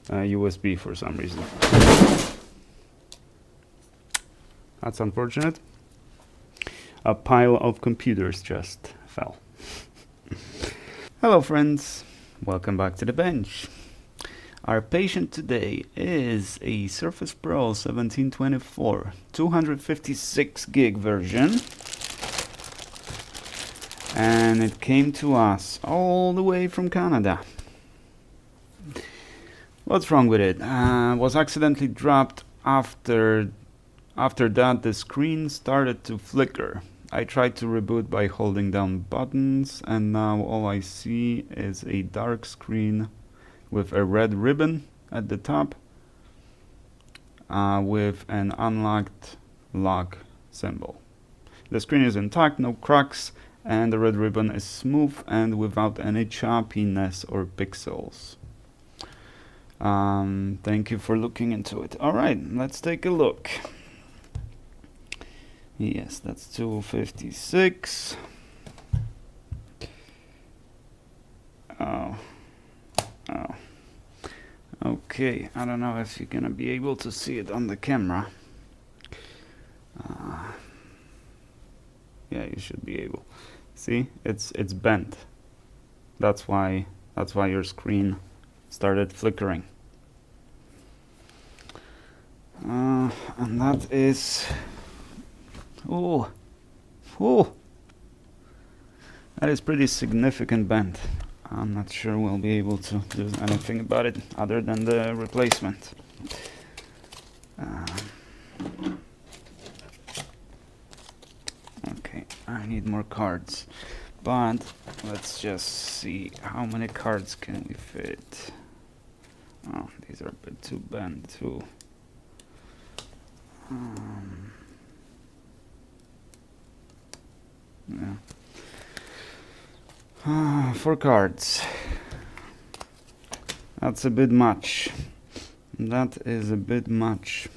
USB for some reason. That's unfortunate. A pile of computers just fell. Hello friends, welcome back to the bench. Our patient today is a Surface Pro 1724 256 gig version, and it came to us all the way from Canada. What's wrong with it? Was accidentally dropped. After that the screen started to flicker. I tried to reboot by holding down buttons, and now all I see is a dark screen with a red ribbon at the top with an unlocked lock symbol. The screen is intact, no cracks, and the red ribbon is smooth and without any choppiness or pixels. Thank you for looking into it. Alright, let's take a look. Yes, that's 256. Oh. Okay, I don't know if you're gonna be able to see it on the camera. Yeah, you should be able. See, it's bent. That's why your screen started flickering. And that is that is pretty significant bend. I'm not sure we'll be able to do anything about it other than the replacement. Okay, I need more cards, but let's just see how many cards can we fit. Oh, these are a bit too bent too. Yeah. 4 cards. That's a bit much. That is a bit much.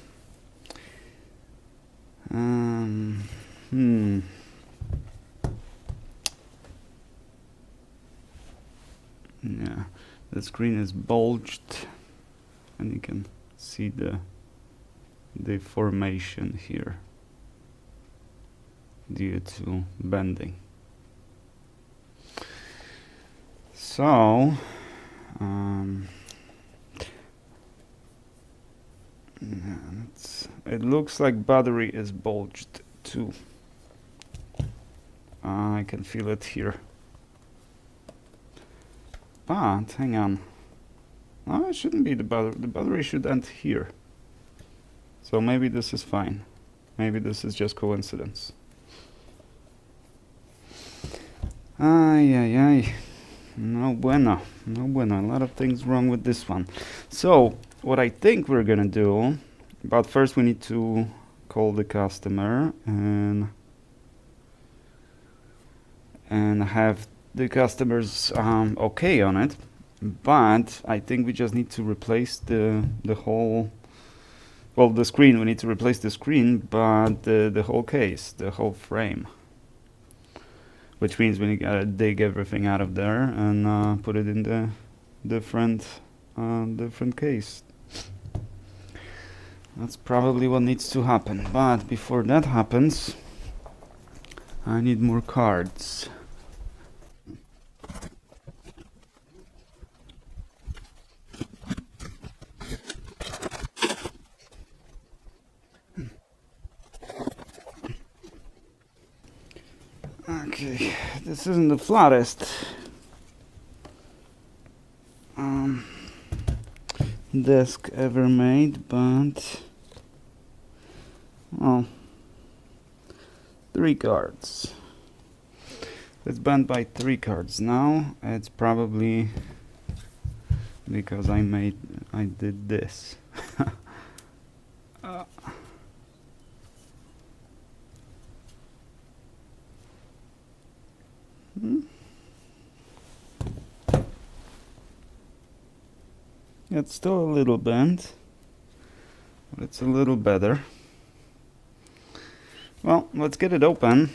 Yeah, the screen is bulged, and you can see the deformation here due to bending. So it looks like battery is bulged too. I can feel it here. But hang on. No, it shouldn't be the battery. The battery should end here. So maybe this is fine. Maybe this is just coincidence. Ay. No bueno. A lot of things wrong with this one. So what I think we're gonna do, but first we need to call the customer and have the customer's okay on it. But I think we just need to replace the whole, well, the screen. We need to replace the screen, but the whole case, the whole frame. Which means we gotta dig everything out of there and put it in the different case. That's probably what needs to happen. But before that happens, I need more cards. Okay, this isn't the flattest desk ever made, but well, 3 cards. It's bent by 3 cards now. It's probably because I did this. It's still a little bent, but it's a little better. Well, let's get it open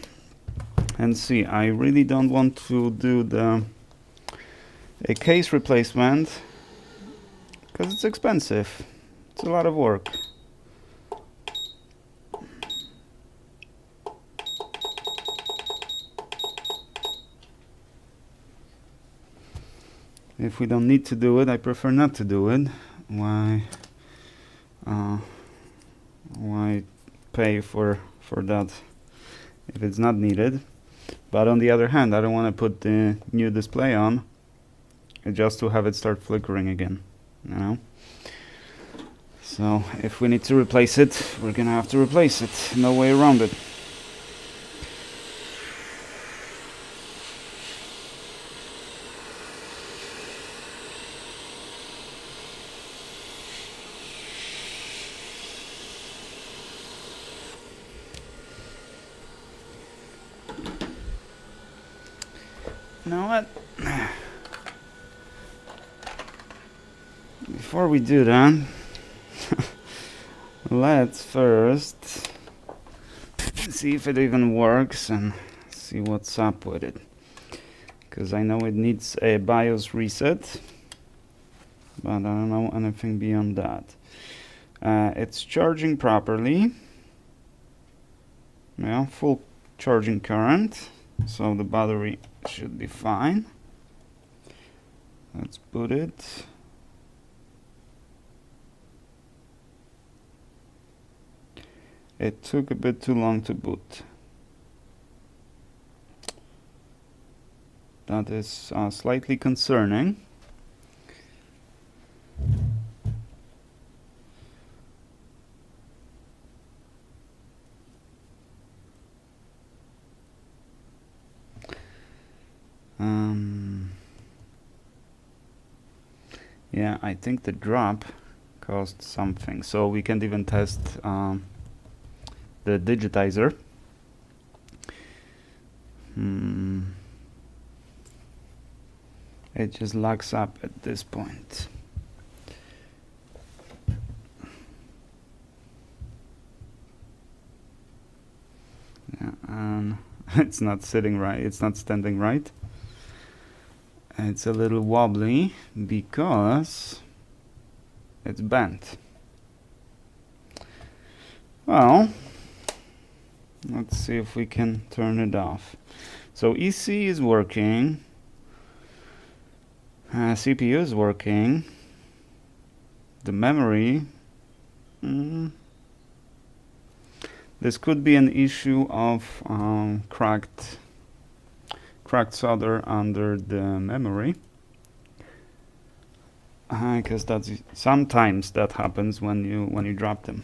and see. I really don't want to do a case replacement because it's expensive. It's a lot of work. If we don't need to do it, I prefer not to do it. Why pay for that if it's not needed? But on the other hand, I don't want to put the new display on just to have it start flickering again, you know? So if we need to replace it, we're gonna have to replace it. No way around it. You know what? Before we do that, let's first see if it even works and see what's up with it. Because I know it needs a BIOS reset, but I don't know anything beyond that. It's charging properly. Yeah, full charging current, so the battery should be fine. Let's boot it. It took a bit too long to boot. That is slightly concerning. Yeah, I think the drop caused something. So we can't even test the digitizer. It just locks up at this point. Yeah, and it's not sitting right, it's not standing right. It's a little wobbly because it's bent. Well, let's see if we can turn it off. So EC is working, CPU is working, the memory, this could be an issue of cracked solder under the memory, because that's sometimes that happens when you drop them.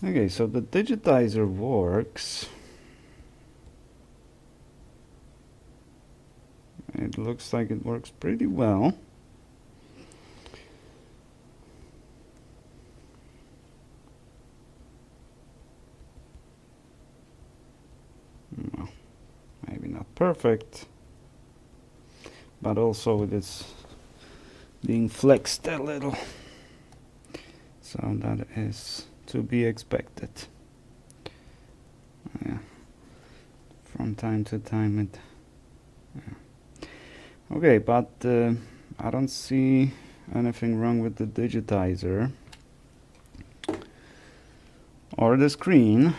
Okay, so the digitizer works. It looks like it works pretty well. Well, maybe not perfect, but also it is being flexed a little. So that is to be expected. Yeah. From time to time it. Yeah. Okay, but I don't see anything wrong with the digitizer or the screen.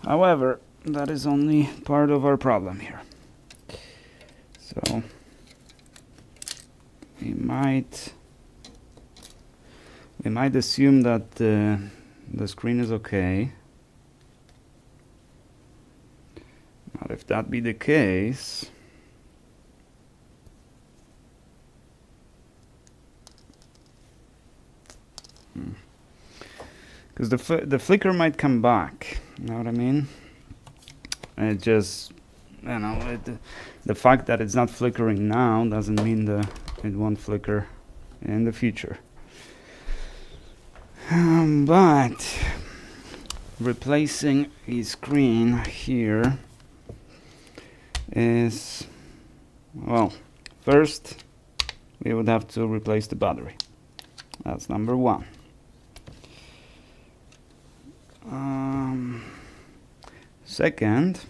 However, that is only part of our problem here. So we might assume that the screen is okay. But if that be the case, because the flicker might come back, you know what I mean? It just, you know, the fact that it's not flickering now doesn't mean that it won't flicker in the future. But replacing a screen here is, well, first we would have to replace the battery. That's number one. Second,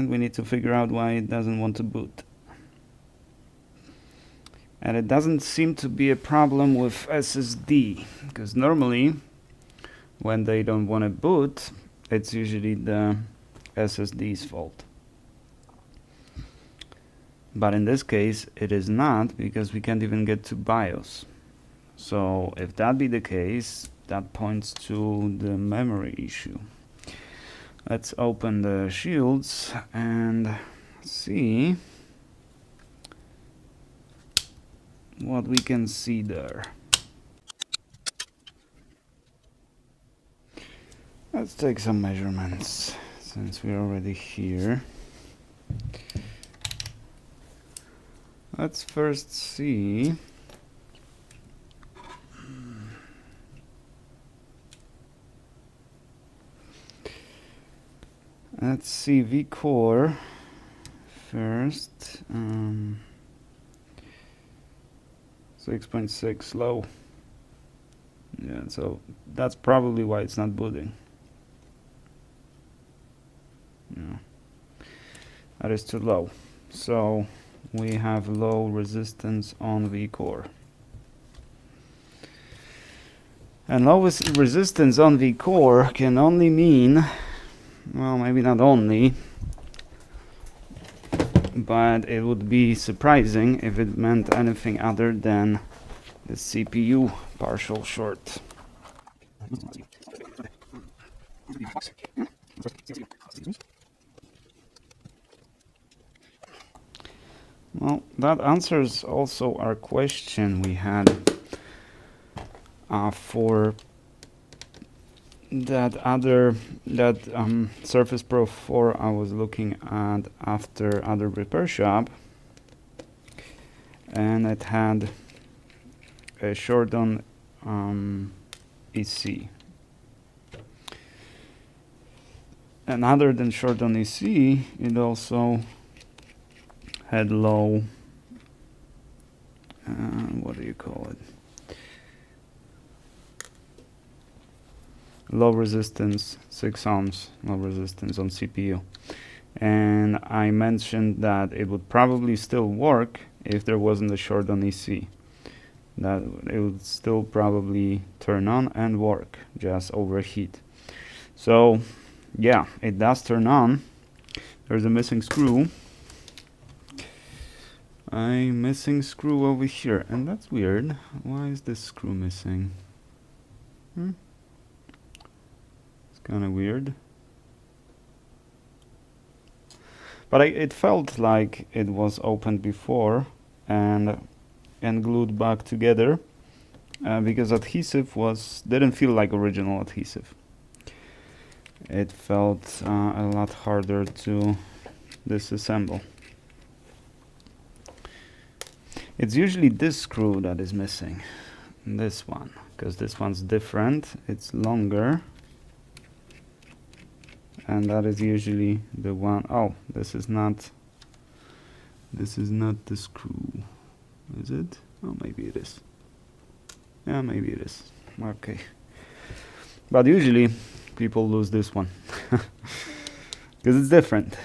we need to figure out why it doesn't want to boot. And it doesn't seem to be a problem with SSD, because normally when they don't want to boot, it's usually the SSD's fault. But in this case, it is not, because we can't even get to BIOS. So if that be the case, that points to the memory issue. Let's open the shields and see what we can see there. Let's take some measurements since we're already here. Let's first see vCore first. 6.6 low. Yeah, so that's probably why it's not booting. Yeah, that is too low. So we have low resistance on vCore. And lowest resistance on vCore can only mean, well, maybe not only, but it would be surprising if it meant anything other than the CPU partial short. Well, that answers also our question we had for that Surface Pro 4 I was looking at after other repair shop, and it had a short on EC. And other than short on EC, it also had low, what do you call it? Low resistance, 6 ohms, low resistance on CPU. and I mentioned that it would probably still work if there wasn't a short on EC. That it would still probably turn on and work, just overheat. So yeah, it does turn on. There's a missing screw. A missing screw over here, and that's weird. Why is this screw missing? It's kind of weird. But it felt like it was opened before and glued back together because adhesive didn't feel like original adhesive. It felt a lot harder to disassemble. It's usually this screw that is missing, this one, because this one's different, it's longer, and that is usually the one. Oh, this is not the screw, is it? Oh, maybe it is. Yeah, maybe it is. Okay, but usually people lose this one because it's different.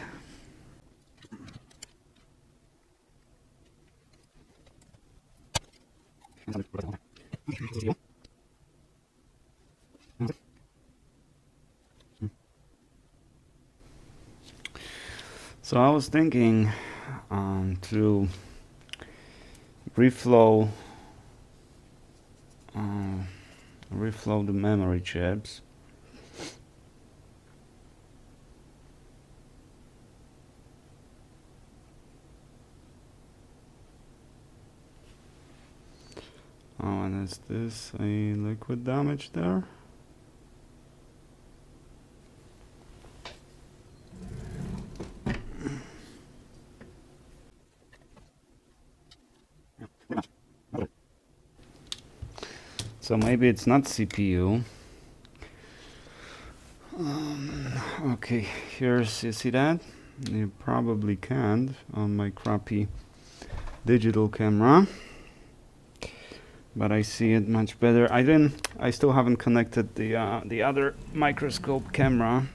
So I was thinking to reflow the memory chips. Oh, and is this a liquid damage there? So maybe it's not CPU. Okay, you see that? You probably can't on my crappy digital camera, but I see it much better. I still haven't connected the other microscope camera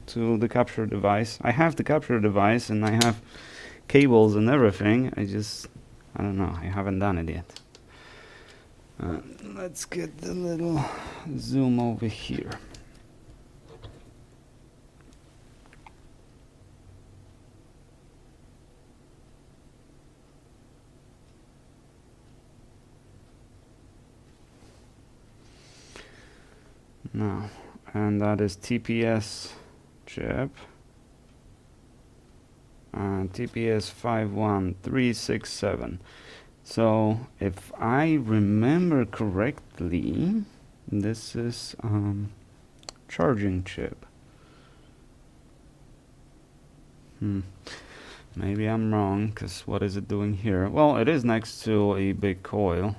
to the capture device. I have the capture device and I have cables and everything. I don't know, I haven't done it yet. Let's get the little zoom over here. Now, and that is TPS chip. TPS 51367. So if I remember correctly, this is charging chip. Maybe I'm wrong, because what is it doing here? Well, it is next to a big coil.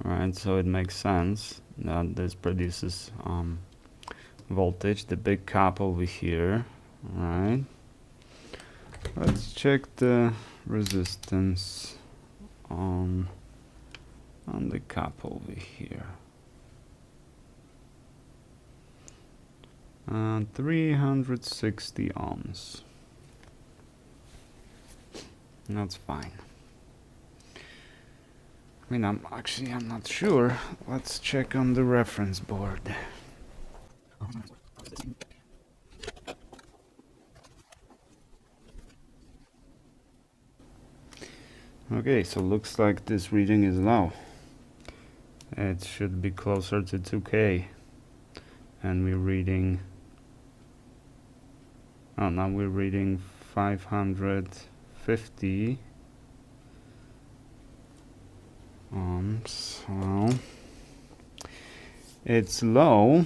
Alright, so it makes sense that this produces voltage. The big cap over here. Alright. Let's check the resistance on the cap over here. 360 ohms. That's fine. I mean, I'm not sure. Let's check on the reference board. Okay, so looks like this reading is low. It should be closer to 2K. And we're reading... Oh, now we're reading 550 ohms. Well, it's low,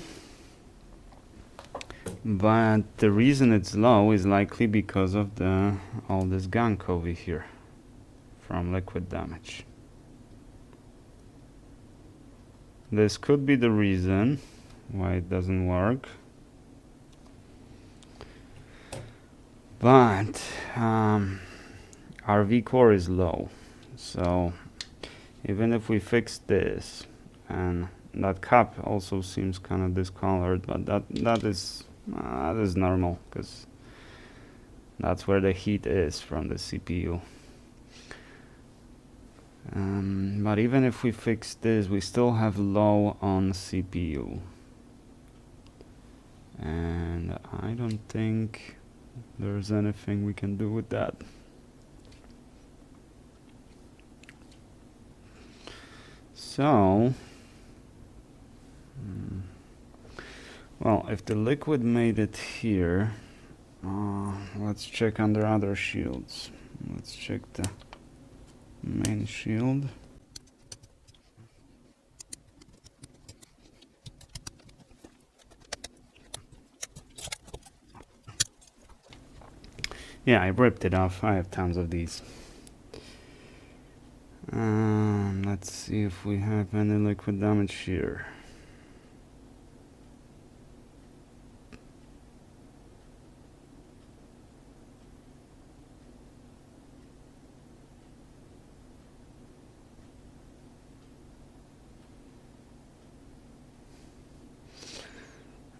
but the reason it's low is likely because of all this gunk over here from liquid damage. This could be the reason why it doesn't work, but our V core is low, so even if we fix this, and that cap also seems kind of discolored, but that is normal, because That's where the heat is from the CPU. But even if we fix this, we still have low on CPU. And I don't think there's anything we can do with that. So, well, if the liquid made it here, let's check under other shields. Let's check the main shield. Yeah, I ripped it off. I have tons of these. Let's see if we have any liquid damage here.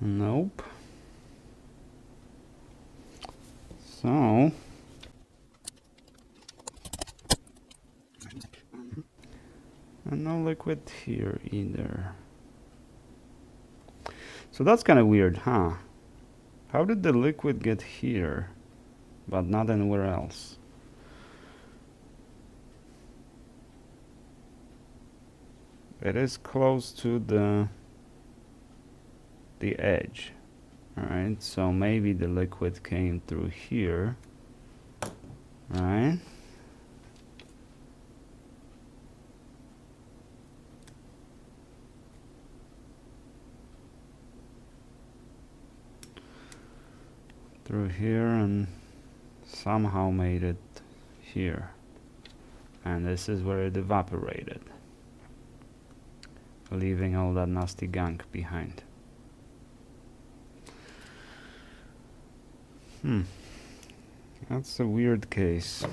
Nope. So, and no liquid here either. So that's kind of weird, huh? How did the liquid get here, but not anywhere else? It is close to the edge. Alright, so maybe the liquid came through here, right? Through here and somehow made it here. And this is where it evaporated, leaving all that nasty gunk behind. That's a weird case.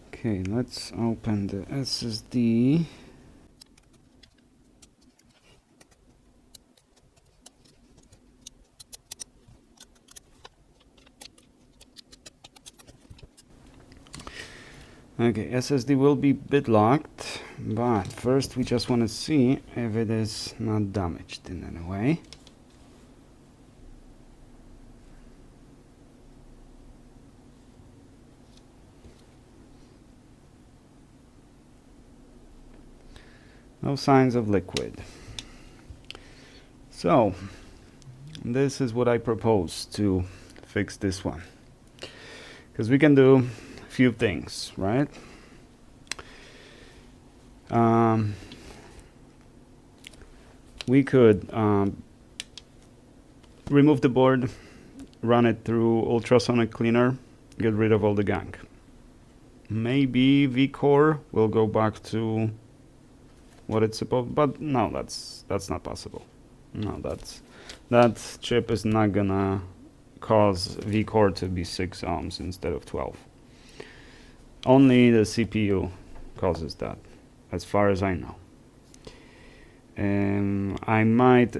Okay, let's open the SSD. Okay, SSD will be bit locked, but first we just want to see if it is not damaged in any way. No signs of liquid. So, this is what I propose to fix this one. Because we can do few things, right? We could remove the board, run it through ultrasonic cleaner, get rid of all the gunk. Maybe vCore will go back to what it's supposed, but no, that's not possible. No, that chip is not gonna cause vCore to be 6 ohms instead of 12. Only the CPU causes that, as far as I know. I might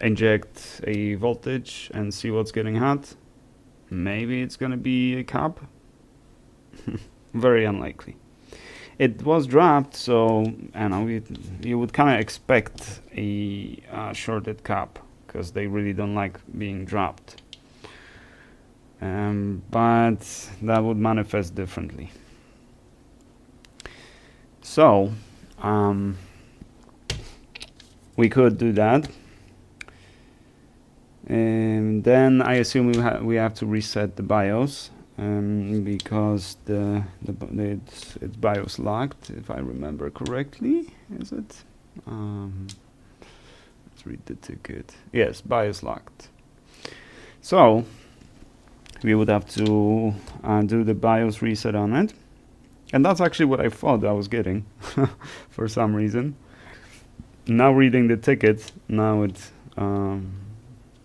inject a voltage and see what's getting hot. Maybe it's gonna be a cap. Very unlikely. It was dropped, so I know you would kind of expect a shorted cap, because they really don't like being dropped. But that would manifest differently. So, we could do that. And then I assume we have to reset the BIOS, because it's BIOS locked, if I remember correctly. Is it? Let's read the ticket. Yes, BIOS locked. So we would have to do the BIOS reset on it. And that's actually what I thought I was getting for some reason. Now reading the ticket, now it's, I don't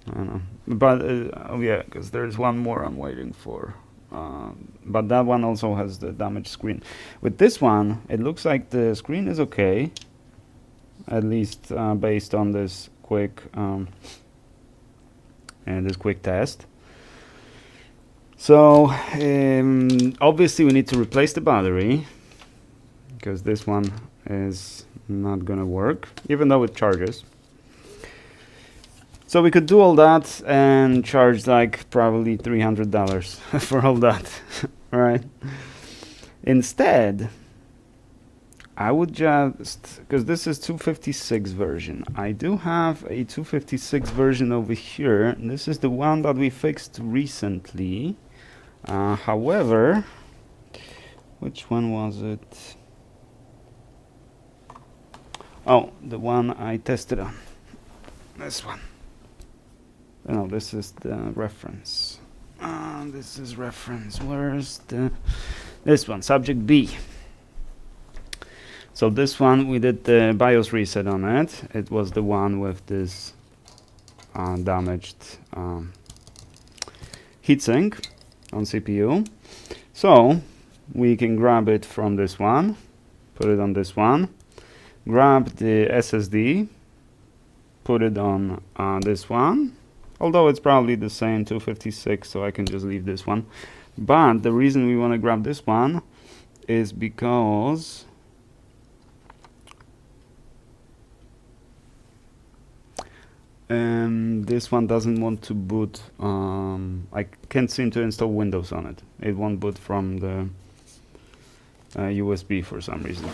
know. But, oh yeah, because there's one more I'm waiting for. But that one also has the damaged screen. With this one, it looks like the screen is okay. at least based on this quick test. So obviously we need to replace the battery, because this one is not gonna work, even though it charges. So we could do all that and charge like probably $300 for all that, right? Instead, I would just, because this is 256 version, I do have a 256 version over here. This is the one that we fixed recently. However, which one was it? Oh, the one I tested on. This one. No, this is the reference. This is reference. Where's this one? Subject B. So this one, we did the BIOS reset on it. It was the one with this damaged heatsink on CPU. So we can grab it from this one, put it on this one, grab the SSD, put it on this one, although it's probably the same 256, so I can just leave this one. But the reason we want to grab this one is because this one doesn't want to boot. I can't seem to install Windows on it. It won't boot from the USB for some reason.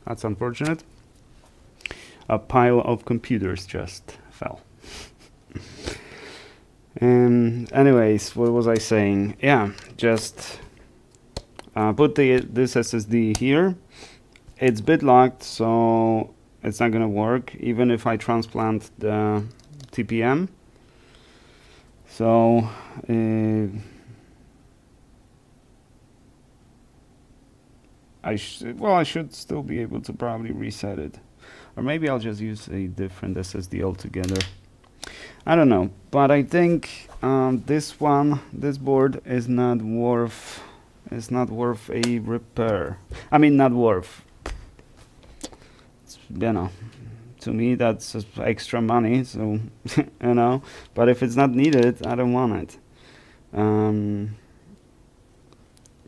That's unfortunate. A pile of computers just fell. Anyways, what was I saying? Yeah, just put this SSD here. It's bit locked, so it's not gonna work even if I transplant the TPM. So I should still be able to probably reset it, or maybe I'll just use a different SSD altogether. I don't know, but I think this board is not worth a repair. I mean, not worth. You know, to me that's just extra money, so you know, but if it's not needed, I don't want it,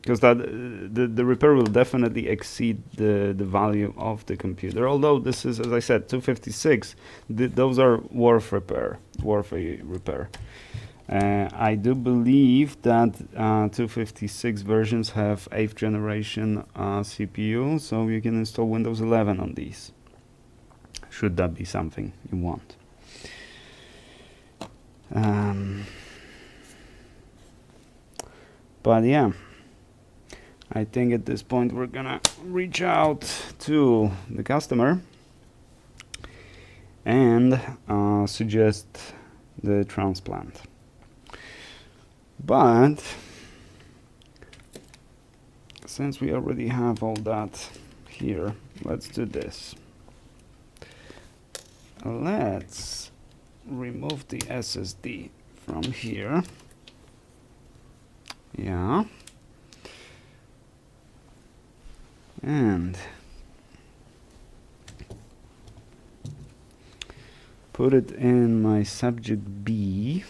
because the repair will definitely exceed the value of the computer. Although this is, as I said, 256, those are worth a repair. I do believe that 256 versions have 8th generation CPU, so you can install Windows 11 on these, should that be something you want. But yeah, I think at this point we're gonna reach out to the customer and suggest the transplant. But since we already have all that here, let's do this. Let's remove the SSD from here. Yeah. And put it in my subject B.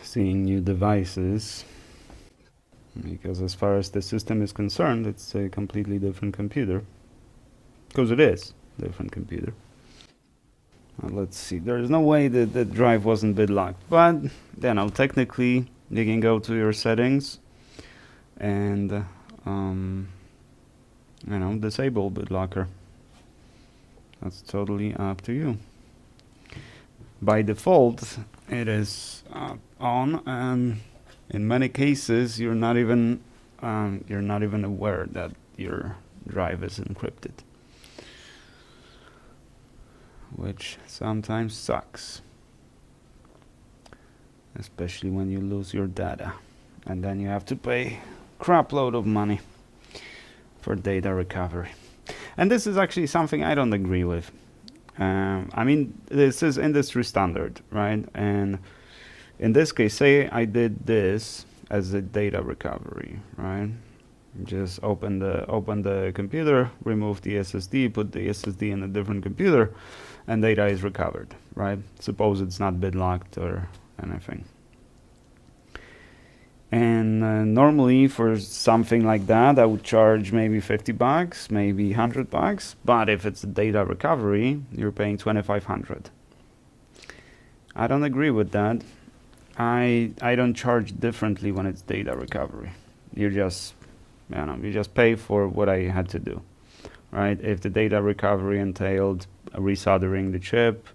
Seeing new devices, because as far as the system is concerned, it's a completely different computer, because it is a different computer. Let's see, there's no way that the drive wasn't bit locked, but you know, technically you can go to your settings and you know, disable BitLocker. That's totally up to you. By default it is on, and in many cases you're not even aware that your drive is encrypted. which sometimes sucks, especially when you lose your data, and then you have to pay crap load of money for data recovery. And this is actually something I don't agree with. I mean, this is industry standard, right? And in this case, say I did this as a data recovery, right? Just open the computer, remove the SSD, put the SSD in a different computer, and data is recovered, right? Suppose it's not bit locked or anything. And normally for something like that, I would charge maybe $50, maybe $100. But if it's a data recovery, you're paying $2,500. I don't agree with that. I don't charge differently when it's data recovery. You just pay for what I had to do, right? If the data recovery entailed resoldering the chip,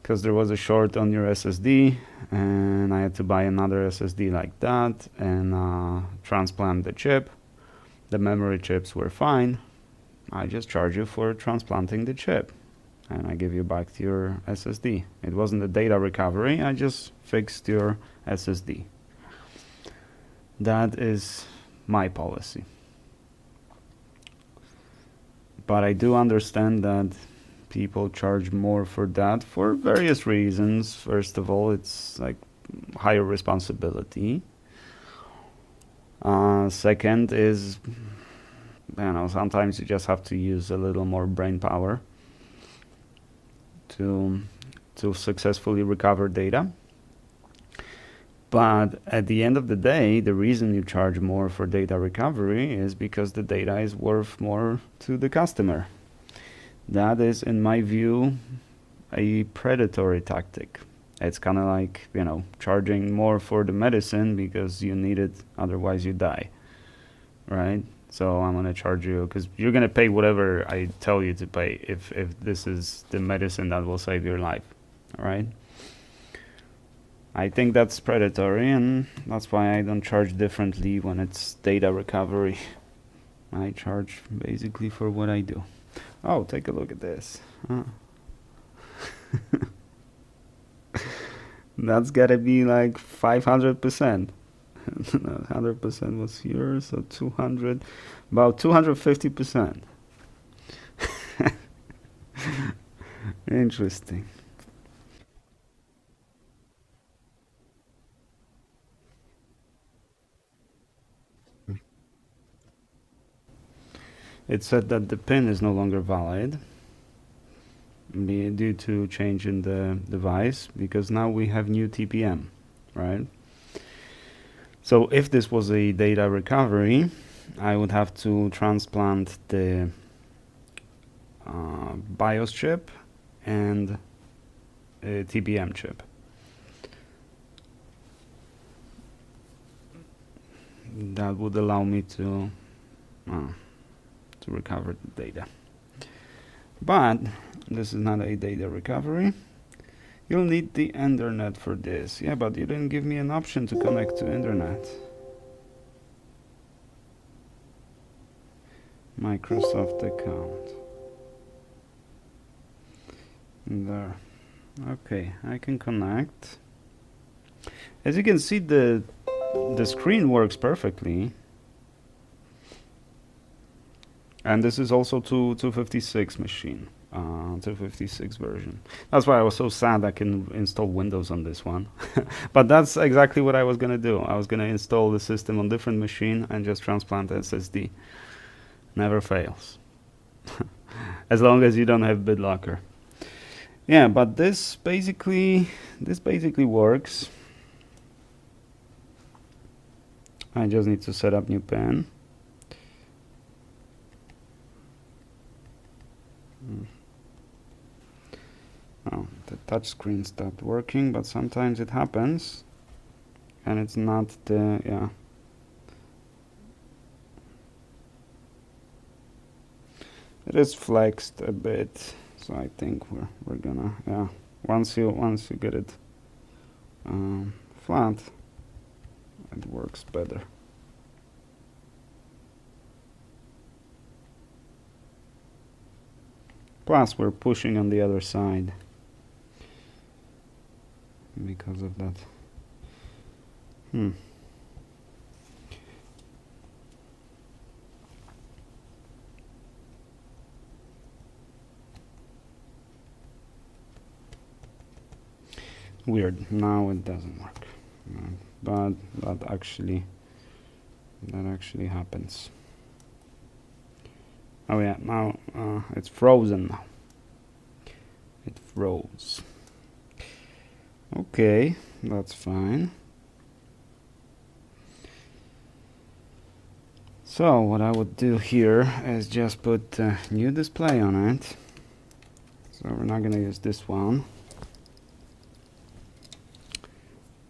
because there was a short on your SSD, and I had to buy another SSD like that and transplant the chip. The memory chips were fine. I just charge you for transplanting the chip, and I give you back your SSD. It wasn't a data recovery, I just fixed your SSD. That is my policy. But I do understand that people charge more for that for various reasons. First of all, it's like higher responsibility. Second is, sometimes you just have to use a little more brain power to successfully recover data. But at the end of the day, the reason you charge more for data recovery is because the data is worth more to the customer. That is, in my view, a predatory tactic. It's kind of like, charging more for the medicine because you need it, otherwise you die, right? So I'm going to charge you because you're going to pay whatever I tell you to pay if this is the medicine that will save your life, all right? I think that's predatory, and that's why I don't charge differently when it's data recovery. I charge basically for what I do. Oh, take a look at this. That's gotta be like 500%. 100% was here, so 200, about 250%. Interesting. It said that the pin is no longer valid due to change in the device, because now we have new TPM, right? So if this was a data recovery, I would have to transplant the BIOS chip and a TPM chip. That would allow me to recover the data. But this is not a data recovery. You'll need the internet for this. Yeah, but you didn't give me an option to connect to internet. Microsoft account. There. Okay, I can connect. As you can see, the screen works perfectly. And this is also 256 machine, 256 version. That's why I was so sad I can install Windows on this one. But that's exactly what I was gonna do. I was gonna install the system on different machine and just transplant SSD. Never fails. As long as you don't have BitLocker. Yeah, but this basically works. I just need to set up new pen. Oh, the touch screen stopped working, but sometimes it happens, and it's not the, yeah. It is flexed a bit, so I think we're gonna, yeah. Once you get it flat, it works better. Plus we're pushing on the other side because of that. Weird. Now it doesn't work. But that actually happens. Oh yeah, now it's frozen now. It froze. Okay, that's fine. So what I would do here is just put a new display on it. So we're not gonna use this one.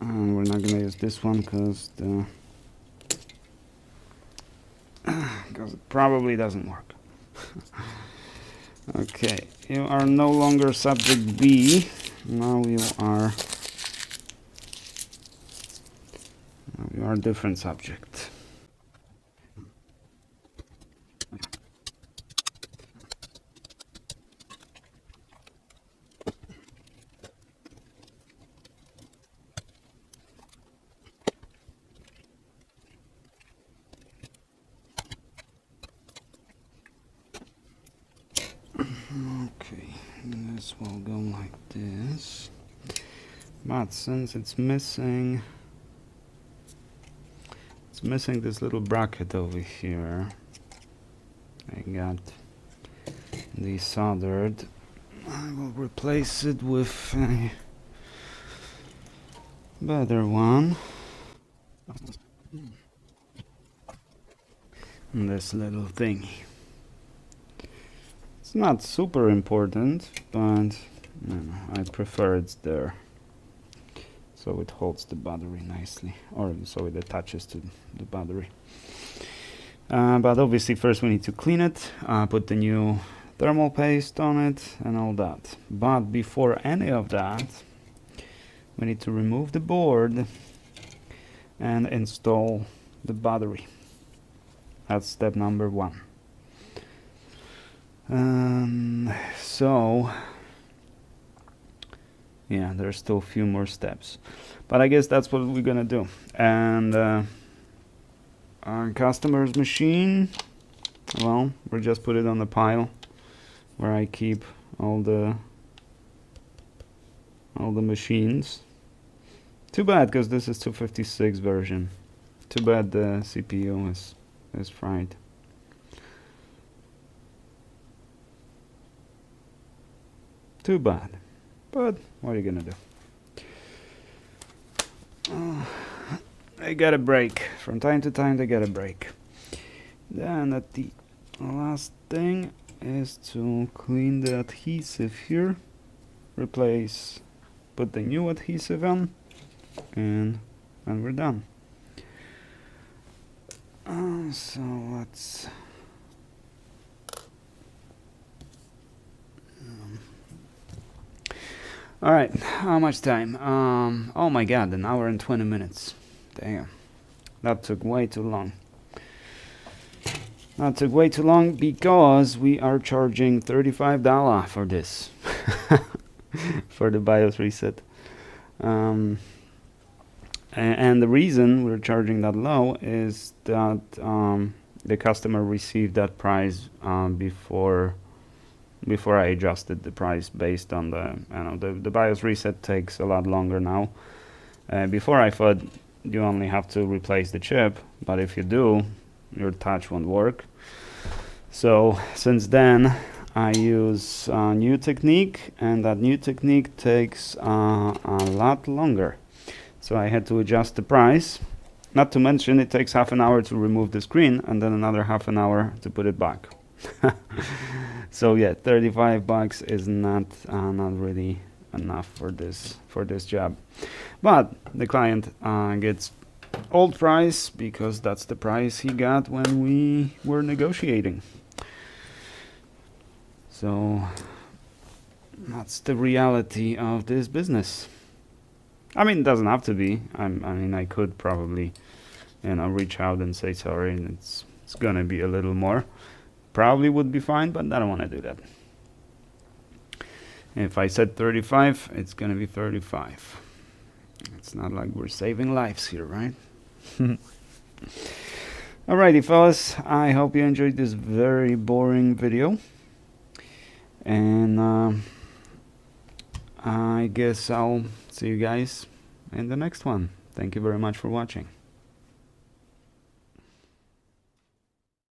And we're not gonna use this one because it probably doesn't work. Okay, you are no longer subject B. Now you are a different subject. Okay, this will go like this. But since it's missing this little bracket over here, I got desoldered. I will replace it with a better one. And this little thingy. It's not super important, but I prefer it's there. So it holds the battery nicely, or so it attaches to the battery. But obviously first we need to clean it, put the new thermal paste on it and all that. But before any of that, we need to remove the board and install the battery. That's step number 1. So yeah, there's still a few more steps, but I guess that's what we're gonna do. And our customer's machine, well, we'll just put it on the pile where I keep all the machines. Too bad, because this is 256 version. Too bad the CPU is fried. Too bad, but what are you gonna do? They gotta break. From time to time they gotta break. Then the last thing is to clean the adhesive here. Put the new adhesive on, and we're done. So let's all right, how much time? Oh my god, 1 hour and 20 minutes. Damn, that took way too long. That took way too long because we are charging $35 for this. For the BIOS reset. And the reason we're charging that low is that the customer received that price before I adjusted the price based on the BIOS reset takes a lot longer now. Before I thought you only have to replace the chip, but if you do, your touch won't work. So since then I use a new technique, and that new technique takes a lot longer. So I had to adjust the price. Not to mention it takes half an hour to remove the screen and then another half an hour to put it back. So yeah, $35 is not really enough for this job. But the client gets old price because that's the price he got when we were negotiating. So that's the reality of this business. I mean, it doesn't have to be. I mean, I could probably, reach out and say sorry, and it's gonna be a little more. Probably would be fine, but I don't want to do that. If I said 35, it's gonna be 35. It's not like we're saving lives here, right? Alrighty, fellas, I hope you enjoyed this very boring video, and I guess I'll see you guys in the next one. Thank you very much for watching.